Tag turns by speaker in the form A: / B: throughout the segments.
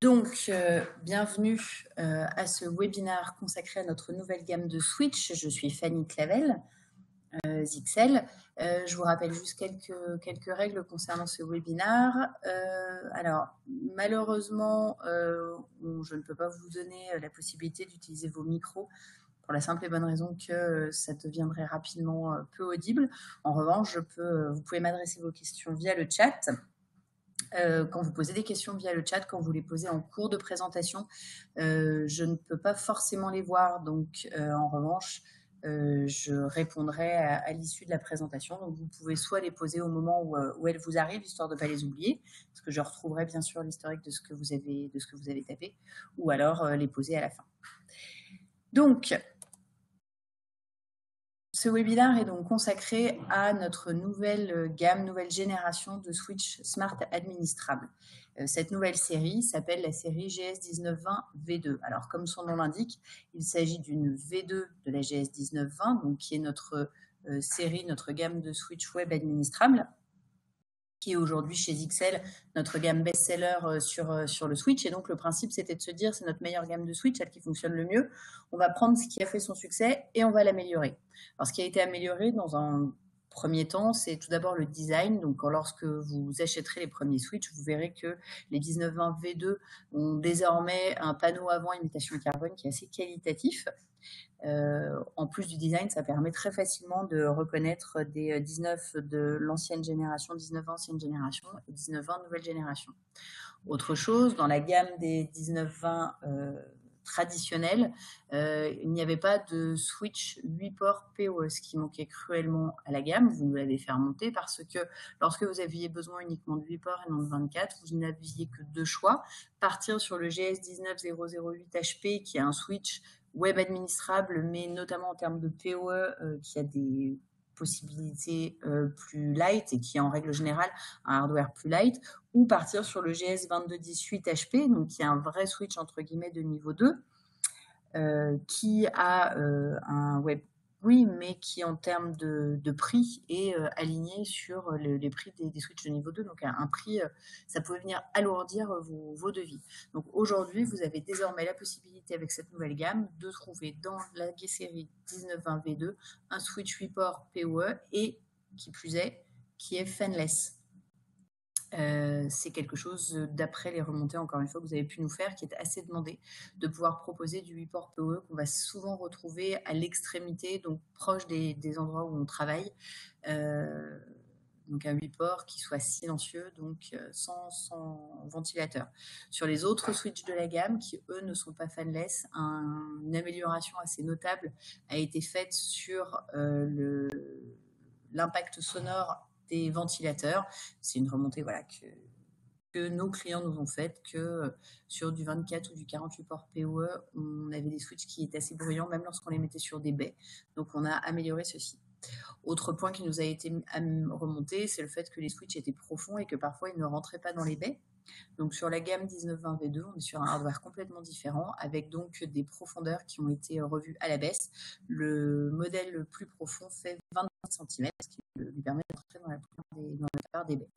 A: Donc, bienvenue à ce webinaire consacré à notre nouvelle gamme de Switch. Je suis Fanny Clavel, Zixel. Je vous rappelle juste quelques règles concernant ce webinaire. Alors, malheureusement, je ne peux pas vous donner la possibilité d'utiliser vos micros pour la simple et bonne raison que ça deviendrait rapidement peu audible. En revanche, vous pouvez m'adresser vos questions via le chat. Quand vous posez des questions via le chat, quand vous les posez en cours de présentation, je ne peux pas forcément les voir. Donc, en revanche, je répondrai à l'issue de la présentation. Donc, vous pouvez soit les poser au moment où elles vous arrivent, histoire de ne pas les oublier, parce que je retrouverai bien sûr l'historique de ce que vous avez tapé, ou alors les poser à la fin. Donc, ce webinaire est donc consacré à notre nouvelle génération de Switch Smart administrables. Cette nouvelle série s'appelle la série GS1920 V2. Alors, comme son nom l'indique, il s'agit d'une V2 de la GS1920, donc qui est notre série, notre gamme de Switch web administrables, qui est aujourd'hui chez Zixel notre gamme best-seller sur le Switch. Et donc, le principe, c'était de se dire, c'est notre meilleure gamme de Switch, celle qui fonctionne le mieux. On va prendre ce qui a fait son succès et on va l'améliorer. Alors, ce qui a été amélioré dans un premier temps, c'est tout d'abord le design. Donc, lorsque vous achèterez les premiers Switch, vous verrez que les 1920 V2 ont désormais un panneau avant imitation carbone qui est assez qualitatif. En plus du design, ça permet très facilement de reconnaître des 19 de l'ancienne génération, 19 ancienne génération et 19-20 nouvelle génération. Autre chose, dans la gamme des 19-20 traditionnels, il n'y avait pas de Switch 8 ports PoE, ce qui manquait cruellement à la gamme. Vous nous l'avez fait remonter parce que lorsque vous aviez besoin uniquement de 8 ports et non de 24, vous n'aviez que deux choix. Partir sur le GS19008HP qui est un Switch web administrable, mais notamment en termes de PoE, qui a des possibilités plus light et qui est en règle générale un hardware plus light, ou partir sur le GS2210-8HP, donc qui est un vrai switch entre guillemets de niveau 2, qui a un web, oui, mais qui en termes de prix est aligné sur les prix des switches de niveau 2, donc un prix, ça pouvait venir alourdir vos devis. Donc aujourd'hui, vous avez désormais la possibilité avec cette nouvelle gamme de trouver dans la série 1920 V2 un switch 8 ports PoE et qui plus est, qui est fanless. C'est quelque chose, d'après les remontées, encore une fois, que vous avez pu nous faire, qui est assez demandé, de pouvoir proposer du 8 ports PoE qu'on va souvent retrouver à l'extrémité, donc proche des endroits où on travaille. Donc un 8 ports qui soit silencieux, donc sans ventilateur. Sur les autres switches de la gamme, qui eux ne sont pas fanless, une amélioration assez notable a été faite sur l'impact sonore des ventilateurs. C'est une remontée que nos clients nous ont faite, que sur du 24 ou du 48 ports PoE, on avait des switches qui étaient assez bruyants, même lorsqu'on les mettait sur des baies. Donc on a amélioré ceci. Autre point qui nous a été remonté, c'est le fait que les switches étaient profonds et que parfois ils ne rentraient pas dans les baies. Donc sur la gamme 1920 V2, on est sur un hardware complètement différent, avec donc des profondeurs qui ont été revues à la baisse. Le modèle le plus profond fait 20 cm, ce qui lui permet d'entrer dans la plupart des baies.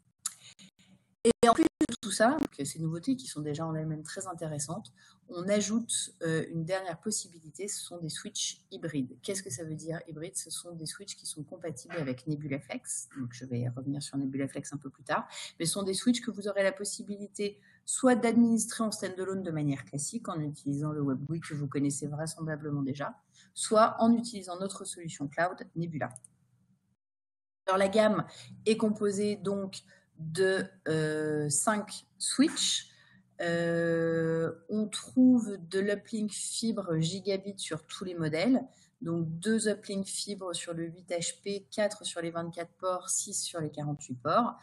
A: Et en plus de tout ça, donc ces nouveautés qui sont déjà en elles-mêmes très intéressantes, on ajoute une dernière possibilité, ce sont des switches hybrides. Qu'est-ce que ça veut dire hybride? Ce sont des switches qui sont compatibles avec NebulaFlex, donc je vais revenir sur NebulaFlex un peu plus tard, mais ce sont des switches que vous aurez la possibilité soit d'administrer en standalone de manière classique en utilisant le WebGUI que vous connaissez vraisemblablement déjà, soit en utilisant notre solution cloud Nebula. Alors la gamme est composée donc de 5 switches. On trouve de l'uplink fibre gigabit sur tous les modèles. Donc 2 uplink fibres sur le 8HP, 4 sur les 24 ports, 6 sur les 48 ports.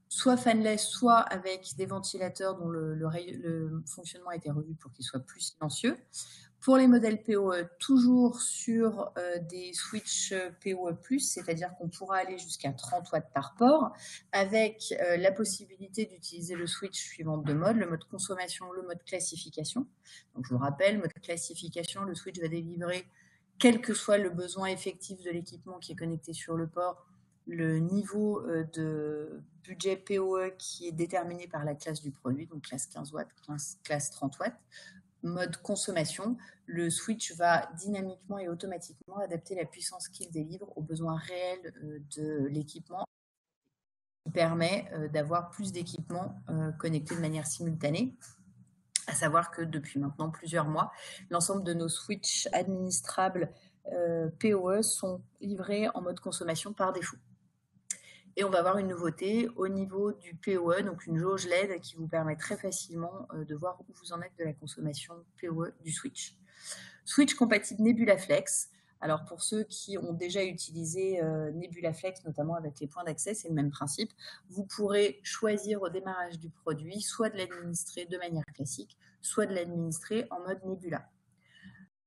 A: Soit fanless, soit avec des ventilateurs dont le fonctionnement a été revu pour qu'il soit plus silencieux. Pour les modèles PoE, toujours sur des switches PoE+, c'est-à-dire qu'on pourra aller jusqu'à 30 watts par port, avec la possibilité d'utiliser le switch suivant deux modes, le mode consommation, le mode classification. Donc je vous rappelle, mode classification, le switch va délivrer, quel que soit le besoin effectif de l'équipement qui est connecté sur le port, le niveau de budget PoE qui est déterminé par la classe du produit, donc classe 15 watts, classe 30 watts. Mode consommation, le switch va dynamiquement et automatiquement adapter la puissance qu'il délivre aux besoins réels de l'équipement, qui permet d'avoir plus d'équipements connectés de manière simultanée. À savoir que depuis maintenant plusieurs mois, l'ensemble de nos switches administrables PoE sont livrés en mode consommation par défaut. Et on va avoir une nouveauté au niveau du PoE, donc une jauge LED qui vous permet très facilement de voir où vous en êtes de la consommation PoE du switch. Switch compatible Nebula Flex. Alors pour ceux qui ont déjà utilisé Nebula Flex, notamment avec les points d'accès, c'est le même principe. Vous pourrez choisir au démarrage du produit soit de l'administrer de manière classique, soit de l'administrer en mode Nebula.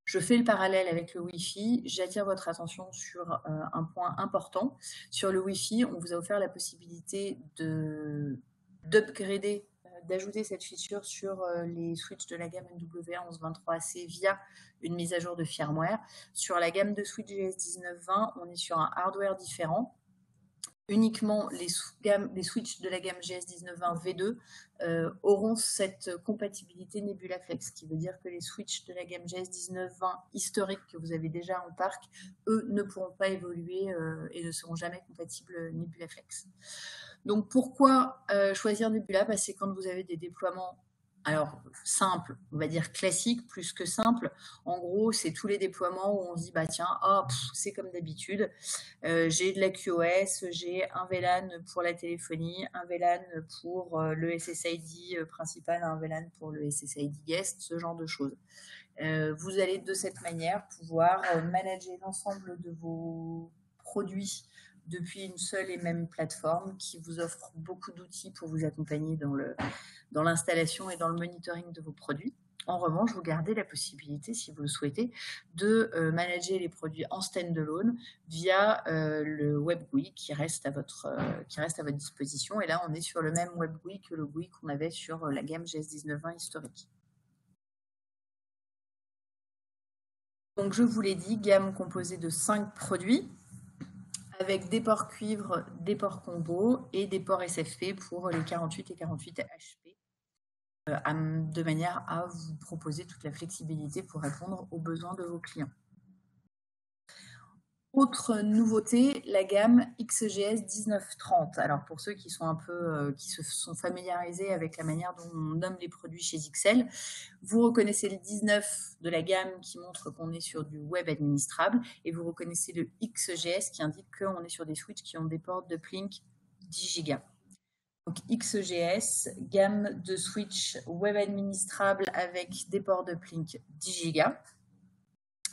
A: Je fais le parallèle avec le Wi-Fi. J'attire votre attention sur un point important. Sur le Wi-Fi, on vous a offert la possibilité d'upgrader, d'ajouter cette feature sur les switches de la gamme NW1123AC via une mise à jour de firmware. Sur la gamme de switch GS1920, on est sur un hardware différent. Uniquement les switches de la gamme GS1920 V2 auront cette compatibilité Nebula Flex, ce qui veut dire que les switches de la gamme GS1920 historiques que vous avez déjà en parc, eux, ne pourront pas évoluer et ne seront jamais compatibles Nebula Flex. Donc pourquoi choisir Nebula? C'est quand vous avez des déploiements alors simple, on va dire classique plus que simple. En gros, c'est tous les déploiements où on se dit bah tiens, c'est comme d'habitude. J'ai de la QoS, j'ai un VLAN pour la téléphonie, un VLAN pour le SSID principal, un VLAN pour le SSID guest, ce genre de choses. Vous allez de cette manière pouvoir manager l'ensemble de vos produits depuis une seule et même plateforme qui vous offre beaucoup d'outils pour vous accompagner dans l'installation et dans le monitoring de vos produits. En revanche, vous gardez la possibilité, si vous le souhaitez, de manager les produits en standalone via le web GUI qui reste à votre disposition. Et là, on est sur le même web GUI que le GUI qu'on avait sur la gamme GS1920 historique. Donc, je vous l'ai dit, gamme composée de 5 produits avec des ports cuivre, des ports combo et des ports SFP pour les 48 et 48 HP, de manière à vous proposer toute la flexibilité pour répondre aux besoins de vos clients. Autre nouveauté, la gamme XGS 1930. Alors pour ceux qui sont qui se sont familiarisés avec la manière dont on nomme les produits chez XL, vous reconnaissez le 19 de la gamme qui montre qu'on est sur du web administrable et vous reconnaissez le XGS qui indique qu'on est sur des switches qui ont des ports d'uplink 10 Go. Donc XGS, gamme de switch web administrable avec des ports d'uplink 10 Go.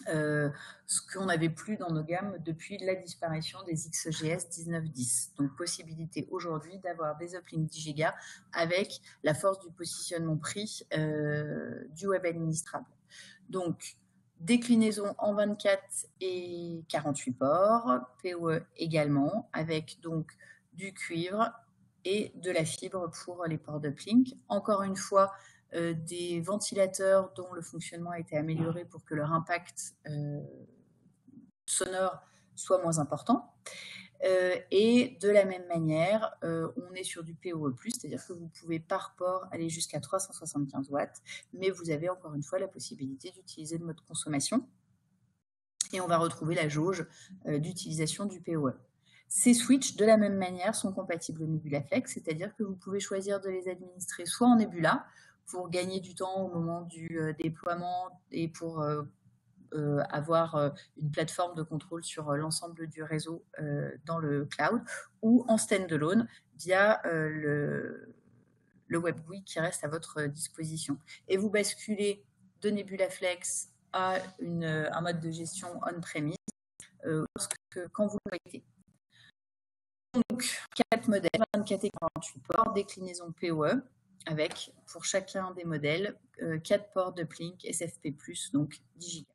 A: Ce qu'on n'avait plus dans nos gammes depuis la disparition des XGS 1910. Donc, possibilité aujourd'hui d'avoir des uplink 10 Go avec la force du positionnement prix du web administrable. Donc, déclinaison en 24 et 48 ports, PoE également, avec donc du cuivre et de la fibre pour les ports d'uplink. Encore une fois, des ventilateurs dont le fonctionnement a été amélioré pour que leur impact sonore soit moins important. Et de la même manière, on est sur du PoE+, c'est-à-dire que vous pouvez par port aller jusqu'à 375 watts, mais vous avez encore une fois la possibilité d'utiliser le mode consommation. Et on va retrouver la jauge d'utilisation du PoE. Ces switches, de la même manière, sont compatibles au Nebula Flex, c'est-à-dire que vous pouvez choisir de les administrer soit en Nebula, pour gagner du temps au moment du déploiement et pour avoir une plateforme de contrôle sur l'ensemble du réseau dans le cloud, ou en standalone via le web GUI qui reste à votre disposition. Et vous basculez de Nebula Flex à un mode de gestion on-premise quand vous le souhaitez. Donc, 4 modèles, 24 et 48 ports, déclinaison PoE, avec, pour chacun des modèles, 4 ports d'uplink SFP+, donc 10 Go.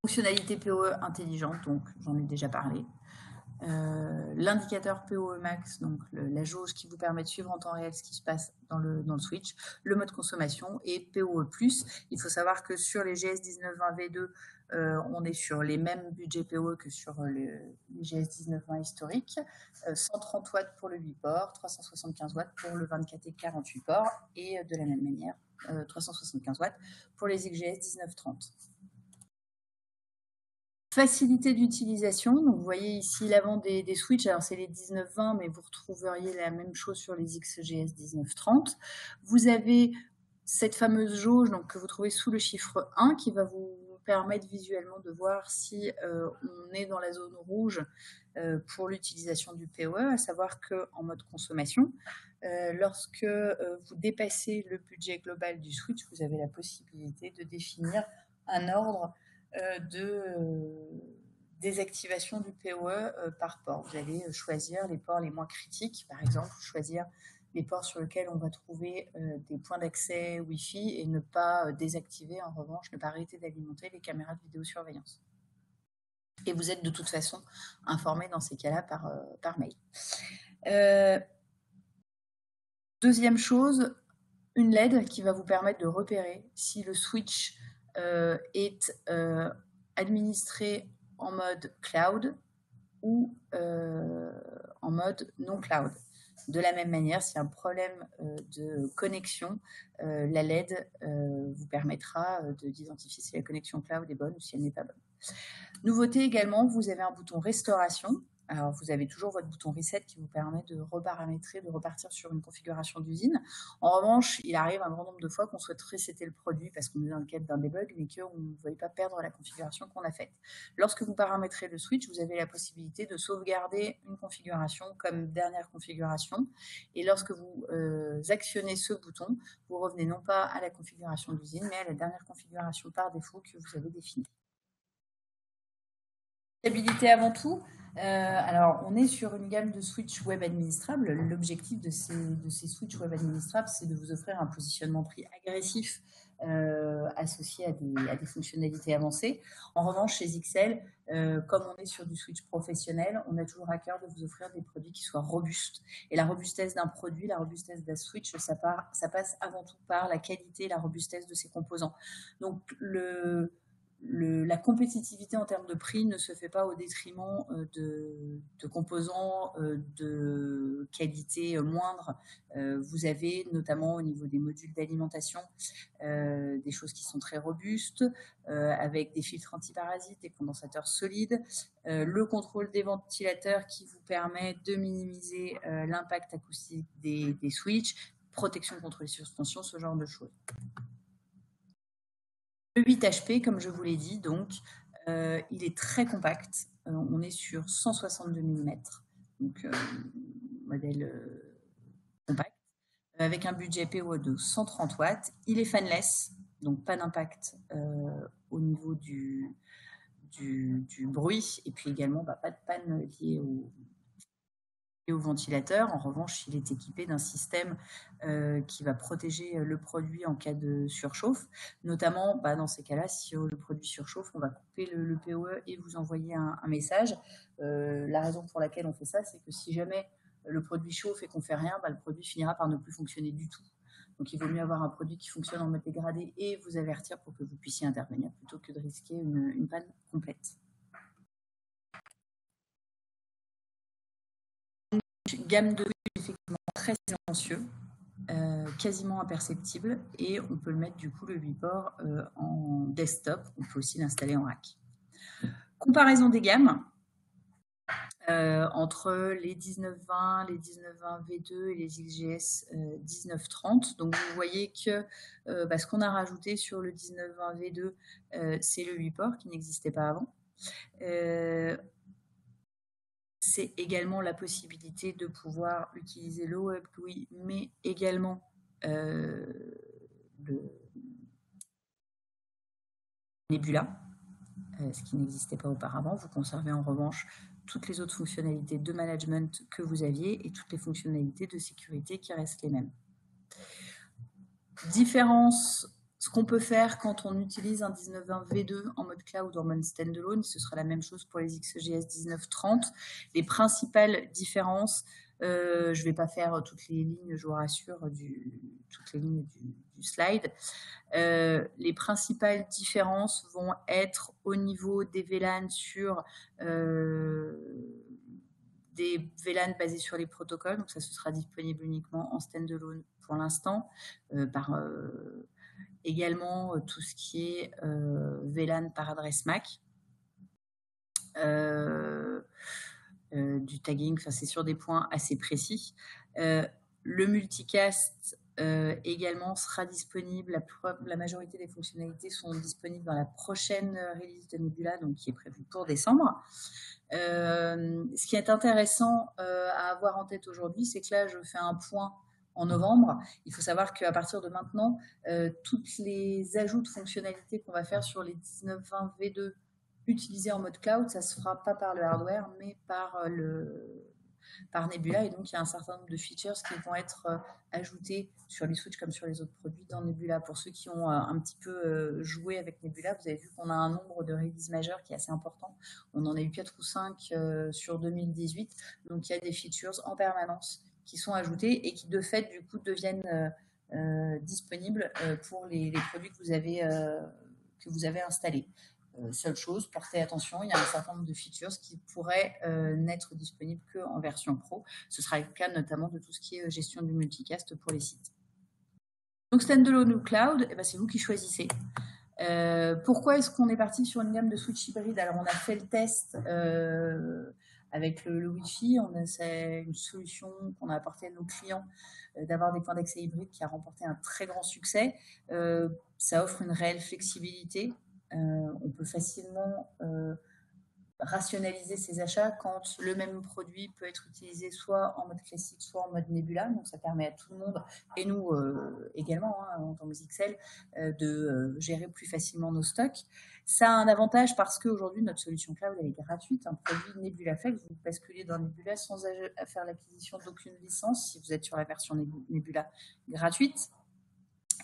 A: Fonctionnalité PoE intelligente, donc j'en ai déjà parlé. L'indicateur PoE Max, donc la jauge qui vous permet de suivre en temps réel ce qui se passe dans le switch, le mode consommation et PoE+. Il faut savoir que sur les GS1920 V2, on est sur les mêmes budgets PoE que sur les GS 1920 historiques. 130 watts pour le 8 ports, 375 watts pour le 24 et 48 ports, et de la même manière, 375 watts pour les XGS 1930. Facilité d'utilisation, donc vous voyez ici l'avant des switches, alors c'est les 1920, mais vous retrouveriez la même chose sur les XGS 1930. Vous avez cette fameuse jauge donc, que vous trouvez sous le chiffre 1 qui va vous permettre visuellement de voir si on est dans la zone rouge pour l'utilisation du PoE, à savoir qu'en mode consommation, lorsque vous dépassez le budget global du switch, vous avez la possibilité de définir un ordre de désactivation du PoE par port. Vous allez choisir les ports les moins critiques, par exemple, choisir les ports sur lesquels on va trouver des points d'accès Wi-Fi et ne pas désactiver, en revanche, ne pas arrêter d'alimenter les caméras de vidéosurveillance. Et vous êtes de toute façon informé dans ces cas-là par mail. Deuxième chose, une LED qui va vous permettre de repérer si le switch est administré en mode cloud ou en mode non cloud. De la même manière, s'il y a un problème de connexion, la LED vous permettra d'identifier si la connexion cloud est bonne ou si elle n'est pas bonne. Nouveauté également, vous avez un bouton restauration. Alors, vous avez toujours votre bouton reset qui vous permet de reparamétrer, de repartir sur une configuration d'usine. En revanche, il arrive un grand nombre de fois qu'on souhaite resetter le produit parce qu'on est dans le cadre d'un debug, mais qu'on ne veuille pas perdre la configuration qu'on a faite. Lorsque vous paramétrez le switch, vous avez la possibilité de sauvegarder une configuration comme dernière configuration. Et lorsque vous actionnez ce bouton, vous revenez non pas à la configuration d'usine, mais à la dernière configuration par défaut que vous avez définie. Stabilité avant tout. Alors, on est sur une gamme de switch web administrables. L'objectif de ces switch web administrables, c'est de vous offrir un positionnement prix agressif associé à des fonctionnalités avancées. En revanche, chez XL, comme on est sur du switch professionnel, on a toujours à cœur de vous offrir des produits qui soient robustes. Et la robustesse d'un produit, la robustesse d'un switch, ça passe avant tout par la qualité et la robustesse de ses composants. Donc, la compétitivité en termes de prix ne se fait pas au détriment de composants de qualité moindre. Vous avez notamment au niveau des modules d'alimentation des choses qui sont très robustes, avec des filtres antiparasites, des condensateurs solides, le contrôle des ventilateurs qui vous permet de minimiser l'impact acoustique des switches, protection contre les suspensions, ce genre de choses. Le 8 HP, comme je vous l'ai dit, donc, il est très compact. On est sur 162 mm, donc modèle compact, avec un budget PoE de 130 watts. Il est fanless, donc pas d'impact au niveau du bruit, et puis également pas de panne liée au ventilateur. En revanche, il est équipé d'un système qui va protéger le produit en cas de surchauffe. Notamment, dans ces cas-là, si le produit surchauffe, on va couper le PoE et vous envoyer un message. La raison pour laquelle on fait ça, c'est que si jamais le produit chauffe et qu'on ne fait rien, le produit finira par ne plus fonctionner du tout. Donc, il vaut mieux avoir un produit qui fonctionne en mode dégradé et vous avertir pour que vous puissiez intervenir plutôt que de risquer une panne complète. Gamme de effectivement très silencieux, quasiment imperceptible, et on peut le mettre du coup le 8 ports en desktop. On peut aussi l'installer en rack. Comparaison des gammes entre les 1920, les 1920 V2 et les XGS 1930. Donc vous voyez que ce qu'on a rajouté sur le 1920 V2, c'est le 8 ports qui n'existait pas avant. C'est également la possibilité de pouvoir utiliser le WebGUI, mais également le Nebula, ce qui n'existait pas auparavant. Vous conservez en revanche toutes les autres fonctionnalités de management que vous aviez et toutes les fonctionnalités de sécurité qui restent les mêmes. Différence Ce qu'on peut faire quand on utilise un 1920 V2 en mode cloud ou en mode standalone, ce sera la même chose pour les XGS 1930. Les principales différences, je ne vais pas faire toutes les lignes, je vous rassure, toutes les lignes du slide. Les principales différences vont être au niveau des VLAN sur des VLAN basés sur les protocoles. Donc ça, ce sera disponible uniquement en standalone pour l'instant, également tout ce qui est VLAN par adresse MAC. Du tagging, c'est sur des points assez précis. Le multicast également sera disponible. La majorité des fonctionnalités sont disponibles dans la prochaine release de Nebula, donc qui est prévue pour décembre. Ce qui est intéressant à avoir en tête aujourd'hui, c'est que là, je fais un point en novembre. Il faut savoir qu'à partir de maintenant, toutes les ajouts de fonctionnalités qu'on va faire sur les 1920 V2 utilisés en mode cloud, ça ne se fera pas par le hardware, mais par Nebula. Et donc, il y a un certain nombre de features qui vont être ajoutés sur les switches comme sur les autres produits dans Nebula. Pour ceux qui ont un petit peu joué avec Nebula, vous avez vu qu'on a un nombre de releases majeures qui est assez important. On en a eu 4 ou 5 sur 2018. Donc, il y a des features en permanence qui sont ajoutées et qui, de fait, du coup, deviennent disponibles pour les produits que vous avez installés. Seule chose, portez attention, il y a un certain nombre de features qui pourraient n'être disponibles qu'en version pro. Ce sera le cas notamment de tout ce qui est gestion du multicast pour les sites. Donc standalone ou cloud, c'est vous qui choisissez. Pourquoi est-ce qu'on est parti sur une gamme de switch hybride? Alors on a fait le test avec le Wi-Fi, c'est une solution qu'on a apportée à nos clients d'avoir des points d'accès hybrides qui a remporté un très grand succès. Ça offre une réelle flexibilité. On peut facilement rationaliser ses achats quand le même produit peut être utilisé soit en mode classique, soit en mode Nebula. Donc, ça permet à tout le monde, et nous également, en tant que XL, de gérer plus facilement nos stocks. Ça a un avantage parce qu'aujourd'hui, notre solution cloud, elle est gratuite. Un produit Nebula Flex, vous basculez dans Nebula sans faire l'acquisition d'aucune licence si vous êtes sur la version Nebula gratuite.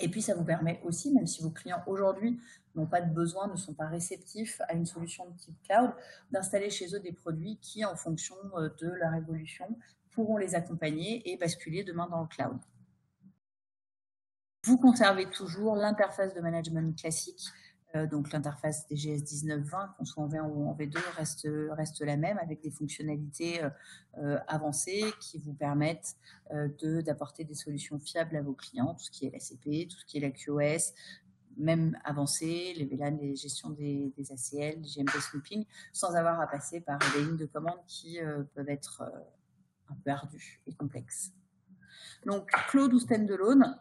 A: Et puis, ça vous permet aussi, même si vos clients aujourd'hui n'ont pas de besoin, ne sont pas réceptifs à une solution de type cloud, d'installer chez eux des produits qui, en fonction de leur évolution, pourront les accompagner et basculer demain dans le cloud. Vous conservez toujours l'interface de management classique. Donc l'interface des GS 1920, qu'on soit en V1 ou en V2, reste la même, avec des fonctionnalités avancées qui vous permettent d'apporter des solutions fiables à vos clients, tout ce qui est l'ACP, tout ce qui est la QoS, même avancé, les VLAN, les gestions des ACL, les GMP snooping, sans avoir à passer par des lignes de commande qui peuvent être un peu ardues et complexes. Donc cloud ou standalone,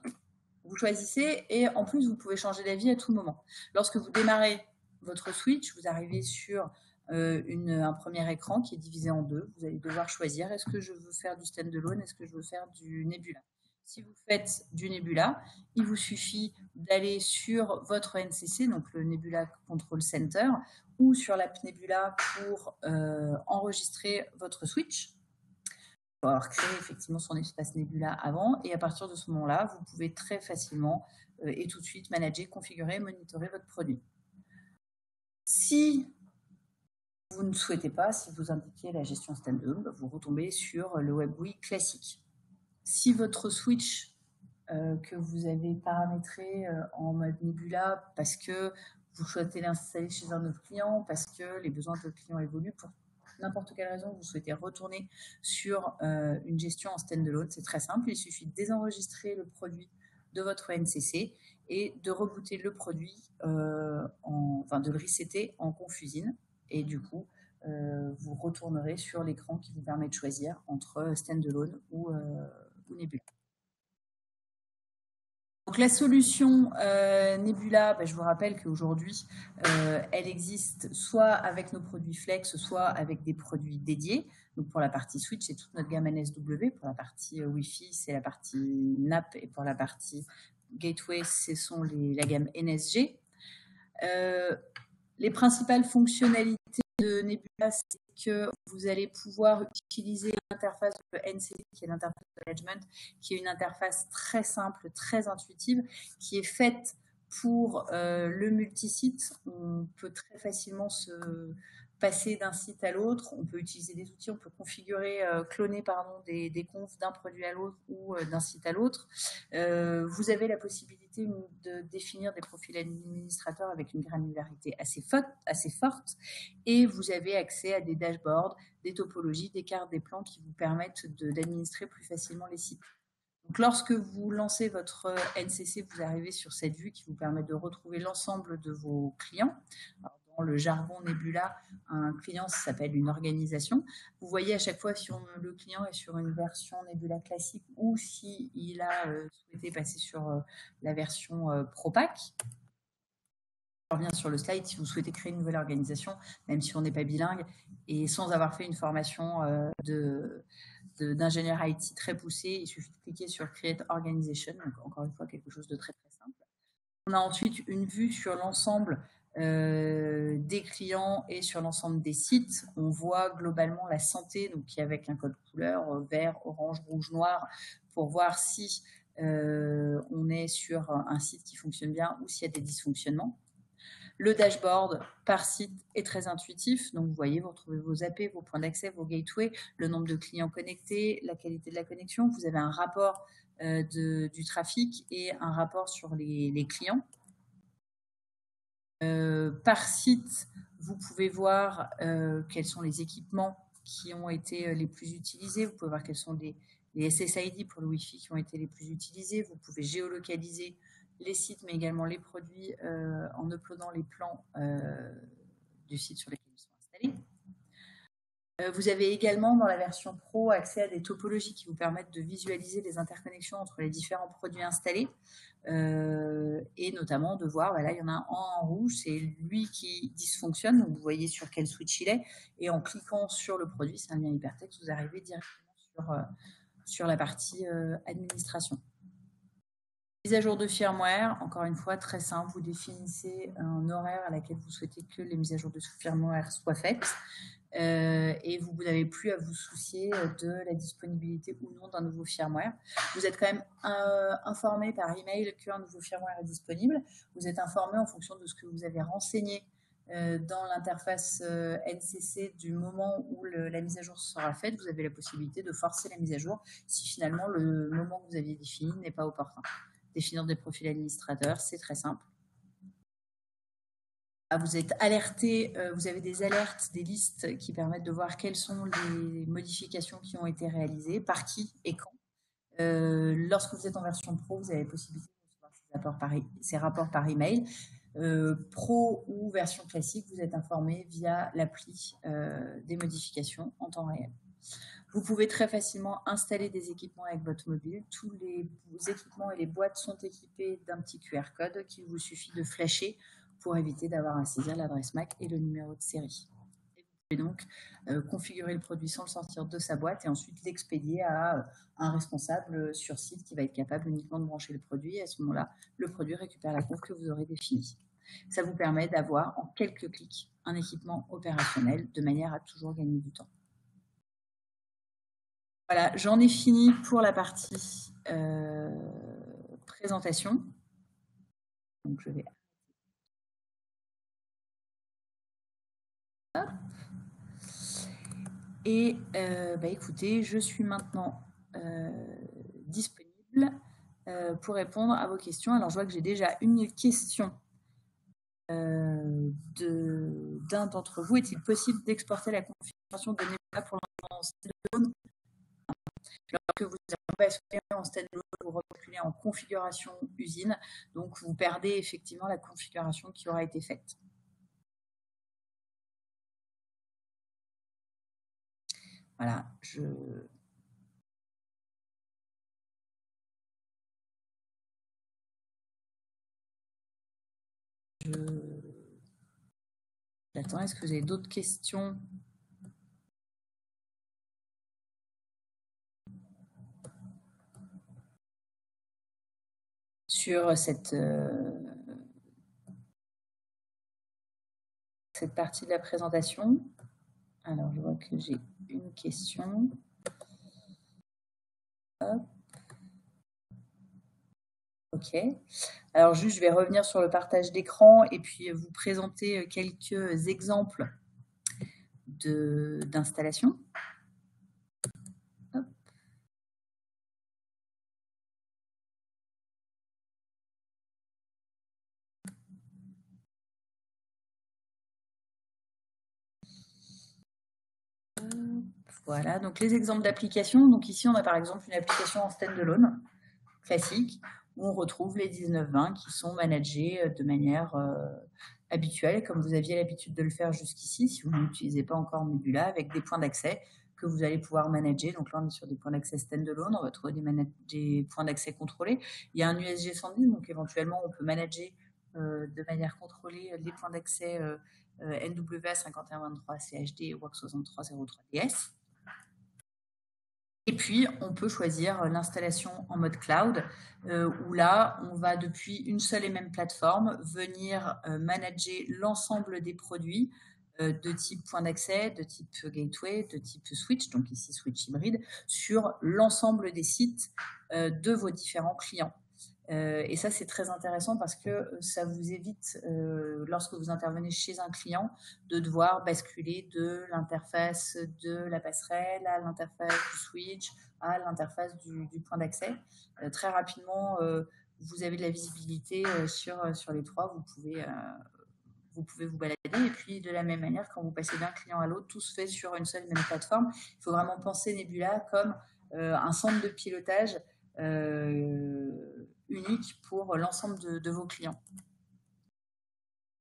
A: vous choisissez et en plus, vous pouvez changer d'avis à tout moment. Lorsque vous démarrez votre switch, vous arrivez sur un premier écran qui est divisé en deux. Vous allez devoir choisir, est-ce que je veux faire du standalone, est-ce que je veux faire du Nebula? Si vous faites du Nebula, il vous suffit d'aller sur votre NCC, donc le Nebula Control Center, ou sur l'app Nebula pour enregistrer votre switch. Il faut avoir créé effectivement son espace Nebula avant, et à partir de ce moment-là, vous pouvez très facilement et tout de suite manager, configurer, monitorer votre produit. Si vous ne souhaitez pas, si vous indiquez la gestion standalone, vous retombez sur le WebGUI classique. Si votre switch que vous avez paramétré en mode Nebula parce que vous souhaitez l'installer chez un autre client, parce que les besoins de votre client évoluent, pour n'importe quelle raison, vous souhaitez retourner sur une gestion en standalone, c'est très simple. Il suffit de désenregistrer le produit de votre NCC et de rebooter le produit, de le resetter en Confusine. Et du coup, vous retournerez sur l'écran qui vous permet de choisir entre standalone ou Nebula. Donc la solution Nebula, je vous rappelle qu'aujourd'hui, elle existe soit avec nos produits Flex, soit avec des produits dédiés. Donc pour la partie Switch, c'est toute notre gamme NSW. Pour la partie Wi-Fi, c'est la partie NAP. Et pour la partie Gateway, ce sont la gamme NSG. Les principales fonctionnalités de Nebula, c'est que vous allez pouvoir utiliser l'interface de NCC, qui est l'interface de management, qui est une interface très simple, très intuitive, qui est faite Pour le multisite, on peut très facilement se passer d'un site à l'autre. On peut utiliser des outils, on peut configurer, cloner des confs d'un produit à l'autre ou d'un site à l'autre. Vous avez la possibilité de définir des profils administrateurs avec une granularité assez forte et vous avez accès à des dashboards, des topologies, des cartes, des plans qui vous permettent d'administrer plus facilement les sites. Donc, lorsque vous lancez votre NCC, vous arrivez sur cette vue qui vous permet de retrouver l'ensemble de vos clients. Alors, dans le jargon Nebula, un client, ça s'appelle une organisation. Vous voyez à chaque fois si le client est sur une version Nebula classique ou s'il a souhaité passer sur la version ProPack. Je reviens sur le slide, si vous souhaitez créer une nouvelle organisation, même si on n'est pas bilingue, et sans avoir fait une formation d'ingénieur IT très poussé, il suffit de cliquer sur Create Organization, donc encore une fois quelque chose de très très simple. On a ensuite une vue sur l'ensemble des clients et sur l'ensemble des sites. On voit globalement la santé, donc qui est avec un code couleur vert, orange, rouge, noir, pour voir si on est sur un site qui fonctionne bien ou s'il y a des dysfonctionnements. Le dashboard par site est très intuitif. Donc, vous voyez, vous retrouvez vos AP, vos points d'accès, vos gateways, le nombre de clients connectés, la qualité de la connexion. Vous avez un rapport du trafic et un rapport sur les clients. Par site, vous pouvez voir quels sont les équipements qui ont été les plus utilisés. Vous pouvez voir quels sont les SSID pour le Wi-Fi qui ont été les plus utilisés. Vous pouvez géolocaliser les sites, mais également les produits en uploadant les plans du site sur lesquels ils sont installés. Vous avez également dans la version Pro accès à des topologies qui vous permettent de visualiser les interconnexions entre les différents produits installés et notamment de voir, là il y en a un en rouge, c'est lui qui dysfonctionne, donc vous voyez sur quel switch il est et en cliquant sur le produit, c'est un lien hypertexte, vous arrivez directement sur la partie administration. Mise à jour de firmware, encore une fois, très simple. Vous définissez un horaire à laquelle vous souhaitez que les mises à jour de firmware soient faites. Et vous n'avez plus à vous soucier de la disponibilité ou non d'un nouveau firmware. Vous êtes quand même informé par email qu'un nouveau firmware est disponible. Vous êtes informé en fonction de ce que vous avez renseigné dans l'interface NCC du moment où la mise à jour sera faite. Vous avez la possibilité de forcer la mise à jour si finalement le moment que vous aviez défini n'est pas opportun. Définir des profils administrateurs, c'est très simple. Vous êtes alerté, vous avez des alertes, des listes qui permettent de voir quelles sont les modifications qui ont été réalisées, par qui et quand. Lorsque vous êtes en version pro, vous avez la possibilité de recevoir ces rapports par email. Pro ou version classique, vous êtes informé via l'appli des modifications en temps réel. Vous pouvez très facilement installer des équipements avec votre mobile. Tous les équipements et les boîtes sont équipés d'un petit QR code qu'il vous suffit de flasher pour éviter d'avoir à saisir l'adresse MAC et le numéro de série. Et vous pouvez donc configurer le produit sans le sortir de sa boîte et ensuite l'expédier à un responsable sur site qui va être capable uniquement de brancher le produit. Et à ce moment-là, le produit récupère la conf que vous aurez définie. Ça vous permet d'avoir en quelques clics un équipement opérationnel de manière à toujours gagner du temps. Voilà, j'en ai fini pour la partie présentation. Donc, je vais... Hop. Et écoutez, je suis maintenant disponible pour répondre à vos questions. Alors, je vois que j'ai déjà une question d'un d'entre vous. Est-il possible d'exporter la configuration de Nebula pour l'instant en standalone? Lorsque vous basculez en standalone, vous basculez en configuration usine, donc vous perdez effectivement la configuration qui aura été faite. Voilà, J'attends, est-ce que vous avez d'autres questions? Sur cette partie de la présentation. Alors, je vois que j'ai une question. Hop. OK. Alors juste, je vais revenir sur le partage d'écran et puis vous présenter quelques exemples d'installation. Voilà, donc les exemples d'applications. Donc ici, on a par exemple une application en standalone classique où on retrouve les 19-20 qui sont managés de manière habituelle, comme vous aviez l'habitude de le faire jusqu'ici, si vous n'utilisez pas encore Nebula, avec des points d'accès que vous allez pouvoir manager. Donc là, on est sur des points d'accès standalone, on va trouver des points d'accès contrôlés. Il y a un USG 110, donc éventuellement, on peut manager de manière contrôlée les points d'accès NWA 5123 CHD et WAC 6303 DS. Et puis, on peut choisir l'installation en mode cloud, où là, on va depuis une seule et même plateforme venir manager l'ensemble des produits de type point d'accès, de type gateway, de type switch, donc ici switch hybride, sur l'ensemble des sites de vos différents clients. Et ça, c'est très intéressant parce que ça vous évite, lorsque vous intervenez chez un client, de devoir basculer de l'interface de la passerelle à l'interface du switch, à l'interface du point d'accès. Très rapidement, vous avez de la visibilité sur les trois. Vous pouvez vous balader. Et puis, de la même manière, quand vous passez d'un client à l'autre, tout se fait sur une seule et même plateforme. Il faut vraiment penser Nebula comme un centre de pilotage unique pour l'ensemble de vos clients.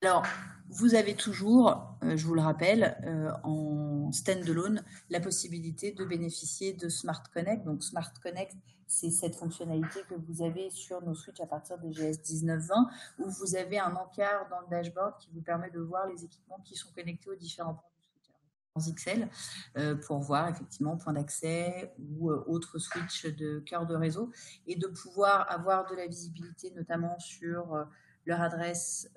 A: Alors, vous avez toujours, je vous le rappelle, en standalone, la possibilité de bénéficier de Smart Connect. Donc, Smart Connect, c'est cette fonctionnalité que vous avez sur nos switches à partir des GS 1920, où vous avez un encart dans le dashboard qui vous permet de voir les équipements qui sont connectés aux différents points du switch XL pour voir effectivement point d'accès ou autres switch de cœur de réseau et de pouvoir avoir de la visibilité notamment sur leur adresse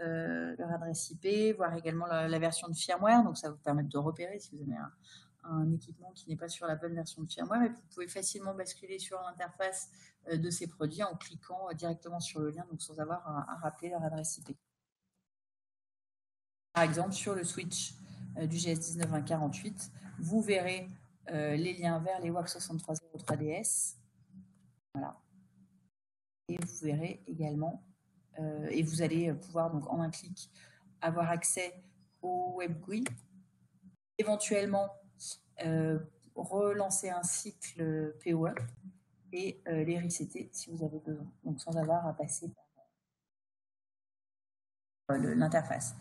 A: IP, voir également la version de firmware. Donc, ça va vous permettre de repérer si vous avez un équipement qui n'est pas sur la bonne version de firmware. Et vous pouvez facilement basculer sur l'interface de ces produits en cliquant directement sur le lien, donc sans avoir à rappeler leur adresse IP. Par exemple, sur le switch du GS19-2048, vous verrez les liens vers les WAC 6303 DS. Voilà. Et vous verrez également et vous allez pouvoir donc en un clic avoir accès au web GUI, éventuellement relancer un cycle POE et les resetter si vous avez besoin, donc sans avoir à passer par l'interface.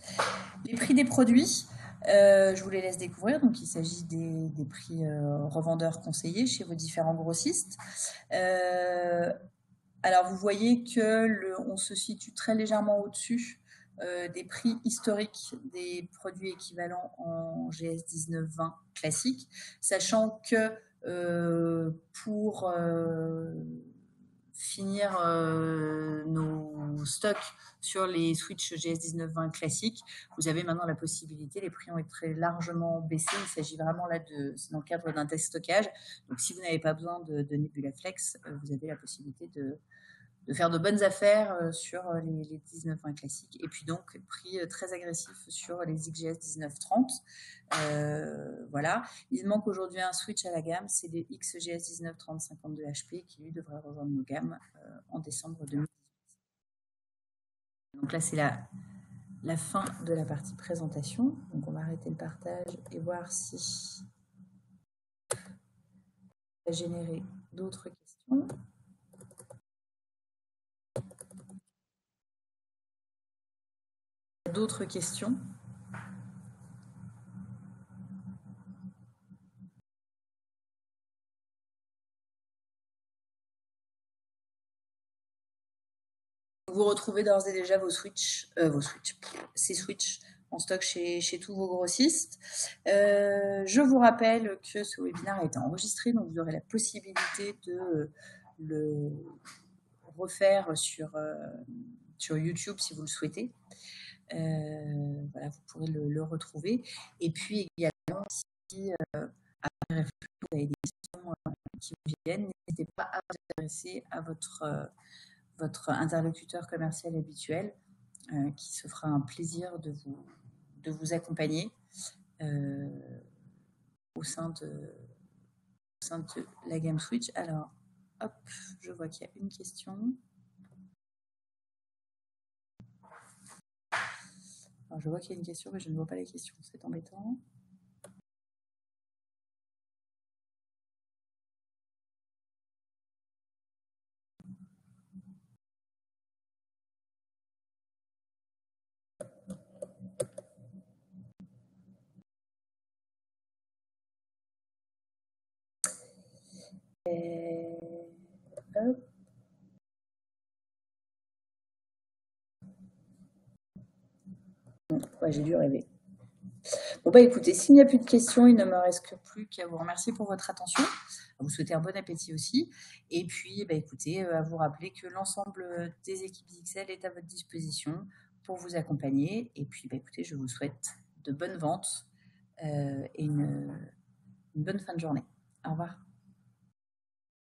A: Les prix des produits, je vous les laisse découvrir. Donc, il s'agit des prix revendeurs conseillés chez vos différents grossistes. Alors, vous voyez qu'on se situe très légèrement au-dessus des prix historiques des produits équivalents en GS 1920 classique, sachant que pour finir nos stocks sur les Switch GS 1920 classiques, vous avez maintenant la possibilité, les prix ont été très largement baissés, il s'agit vraiment là c'est dans le cadre d'un test stockage, donc si vous n'avez pas besoin de Nebula Flex, vous avez la possibilité de faire de bonnes affaires sur les 19-20 classiques. Et puis donc, prix très agressif sur les XGS 1930. Voilà. Il manque aujourd'hui un switch à la gamme, c'est les XGS 1930-52 HP qui, lui, devrait rejoindre nos gammes en décembre 2018. Donc là, c'est la fin de la partie présentation. Donc, on va arrêter le partage et voir si ça va générer d'autres questions. D'autres questions? Vous retrouvez d'ores et déjà ces switches en stock chez tous vos grossistes. Je vous rappelle que ce webinaire a été enregistré, donc vous aurez la possibilité de le refaire sur YouTube si vous le souhaitez. Voilà, vous pourrez le retrouver. Et puis également, si après vous avez des questions qui vous viennent, n'hésitez pas à vous adresser à votre votre interlocuteur commercial habituel qui se fera un plaisir de vous accompagner au sein de la gamme Switch. Alors, hop, je vois qu'il y a une question. Alors, je vois qu'il y a une question, mais je ne vois pas les questions. C'est embêtant. Hop. Ouais, j'ai dû rêver. Bon, bah écoutez, s'il n'y a plus de questions, il ne me reste plus qu'à vous remercier pour votre attention, à vous souhaiter un bon appétit aussi. Et puis, bah écoutez, à vous rappeler que l'ensemble des équipes XL est à votre disposition pour vous accompagner. Et puis, bah écoutez, je vous souhaite de bonnes ventes et une bonne fin de journée. Au revoir.